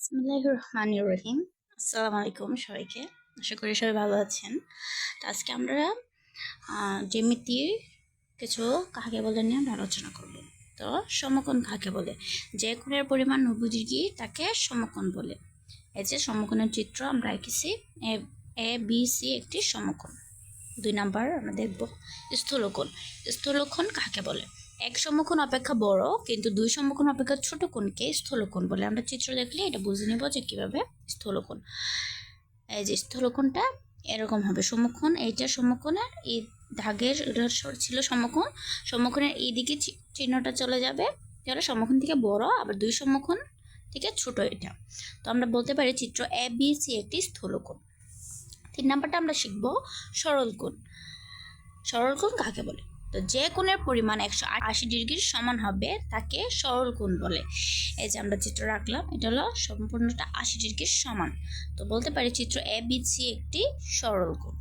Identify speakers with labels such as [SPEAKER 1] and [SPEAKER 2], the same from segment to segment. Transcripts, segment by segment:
[SPEAKER 1] বিসমিল্লাহির রহমানির রহিম। আসসালামু আলাইকুম সবাইকে। আশা করি সবাই ভালো আছেন। তো আজকে আমরা জ্যামিতির কিছু কাকে বলে নিয়ে আমরা আলোচনা করব। তো সমকোণ কাকে বলে? যে কোণের পরিমাণ 90 ডিগ্রি তাকে সমকোণ বলে। এই যে সমকোণের চিত্র আমরা এঁকেছি, এ বি সি একটি সমকোণ। 2 নাম্বার আমরা দেখব স্থূলকোণ। স্থূলকোণ কাকে বলে? এক সমকোণ অপেক্ষা বড় কিন্তু দুই সমকোণ অপেক্ষা ছোট কোণকে স্থূলকোণ বলে। আমরা চিত্র দেখলে এটা বুঝে নিব যে কিভাবে স্থূলকোণ। এই যে স্থূলকোণটা এরকম হবে, সমকোণ এইটা সমকোণের এই দাগের ছিল সমকোণ, সমকোণের এই দিকে চিহ্নটা চলে যাবে, তাহলে সমকোণ থেকে বড়, আবার দুই সমকোণ থেকে ছোট এটা। তো আমরা বলতে পারি চিত্র এ বি সি একটি স্থূলকোণ। 3 নাম্বারটা আমরা শিখব সরল কোণ। সরল কোণ কাকে বলে? তো যে কোণের পরিমাণ 180 ডিগ্রির সমান হবে তাকে সরল কোণ বলে। এই যে আমরা চিত্র রাখলাম, এটা হলো সম্পূর্ণটা 80 ডিগ্রির সমান। তো বলতে পারি চিত্র এ বি সি একটি সরল কোণ।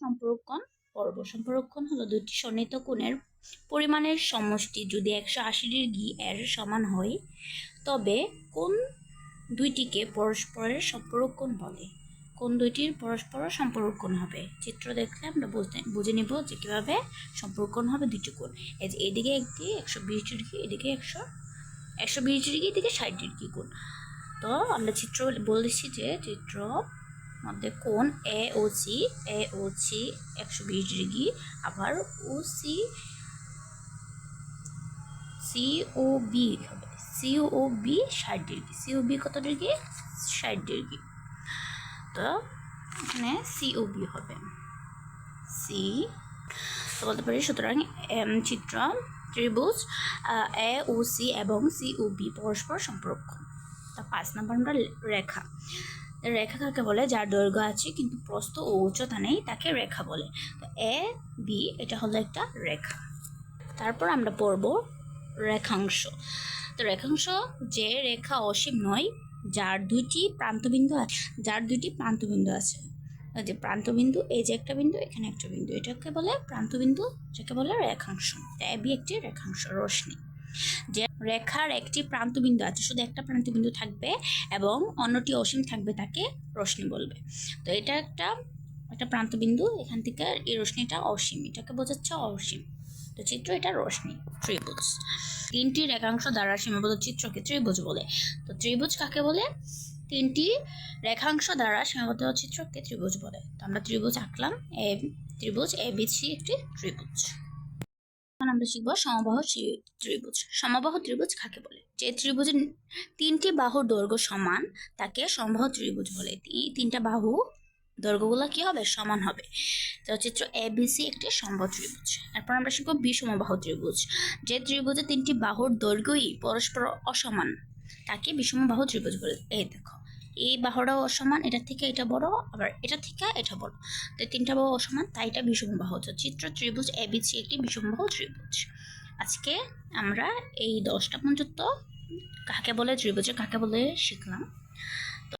[SPEAKER 1] সম্পূরক কোণ পর্ব। সম্পূরক কোণ হলো দুটি সন্নিহিত কোণের পরিমাণের সমষ্টি যদি 180 ডিগ্রি এর সমান হয় তবে কোণ দুইটিকে পরস্পরের সম্পূরক কোণ বলে। কোণ দুইটির পরস্পর সম্পূরক কোণ হবে। চিত্র দেখলে আমরা বুঝে নিব যে কিভাবে সম্পূরক কোণ হবে দুইটি কোণ। এই যে এদিকে একটি 120 ডিগ্রি, এদিকে 120 ডিগ্রি, এদিকে 60 ডিগ্রি কোণ। তো আমরা চিত্র বলেছি যে চিত্র মধ্যে কোণ এ ও সি 120 ডিগ্রি, আবার ও সি ও বি হবে, সি ও বি 60 ডিগ্রি, সি ও বি কত ডিগ্রি? 60 ডিগ্রি। তো এখানে সি ও বি হবে সি। তো বলতে পারি সুতরাং চিত্র ত্রিভুজ এ ও সি এবং সি ও বি পরস্পর সম্পর্ক। তা 5 নাম্বার আমরা রেখা। রেখা কাকে বলে? যার দৈর্ঘ্য আছে কিন্তু প্রস্থ ও উচ্চতা নেই তাকে রেখা বলে। তো এ বি এটা হলো একটা রেখা। তারপর আমরা পড়ব রেখাংশ। তো রেখাংশ যে রেখা অসীম নয়, যার দুইটি প্রান্তবিন্দু আছে, যে প্রান্তবিন্দু, এই যে একটা বিন্দু, এখানে একটা বিন্দু, এটাকে বলে প্রান্তবিন্দু, যাকে বলে রেখাংশ। এবি একটি রেখাংশ। রশ্মি যে রেখার একটি প্রান্তবিন্দু আছে, শুধু একটা প্রান্তবিন্দু থাকবে এবং অন্যটি অসীম থাকবে তাকে রশ্মি বলবে। তো এটা একটা প্রান্তবিন্দু, এখান থেকে এই রশ্মিটা অসীম, এটাকে বোঝাচ্ছে অসীম। তো চিত্র এটা রশ্মি। ত্রিভুজ 3টি রেখাংশ দ্বারা সীমাবদ্ধ চিত্রকে ত্রিভুজ বলে। তো ত্রিভুজ কাকে বলে? 3টি রেখাংশ দ্বারা সীমাবদ্ধ চিত্রকে ত্রিভুজ বলে। তো আমরা ত্রিভুজ আঁকলাম, ত্রিভুজ এ বি সি একটি ত্রিভুজ। এখন আমরা শিখব সমবাহু ত্রিভুজ। সমবাহু ত্রিভুজ কাকে বলে? যে ত্রিভুজের 3টি বাহুর দৈর্ঘ্য সমান তাকে সমবাহু ত্রিভুজ বলে। এই 3টা বাহু দৈর্ঘ্যগুলো কি হবে? সমান হবে। তো চিত্র এ বি সি একটি সমবাহু ত্রিভুজ। এরপর আমরা শিখব বিষমবাহু ত্রিভুজ। যে ত্রিভুজের 3টি বাহুর দৈর্ঘ্যই পরস্পর অসমান তাকে বিষমবাহু ত্রিভুজ বলে। এই দেখো, এই বাহুটাও অসমান, এটা থেকে এটা বড়, আবার এটা থেকে এটা বড়, তো 3টা বাহু অসমান, তাই এটা বিষমবাহু। চিত্র ত্রিভুজ এ বি সি একটি বিষমবাহু ত্রিভুজ। আজকে আমরা এই 10টা পর্যন্ত কাকে বলে, ত্রিভুজে কাকে বলে শিখলাম।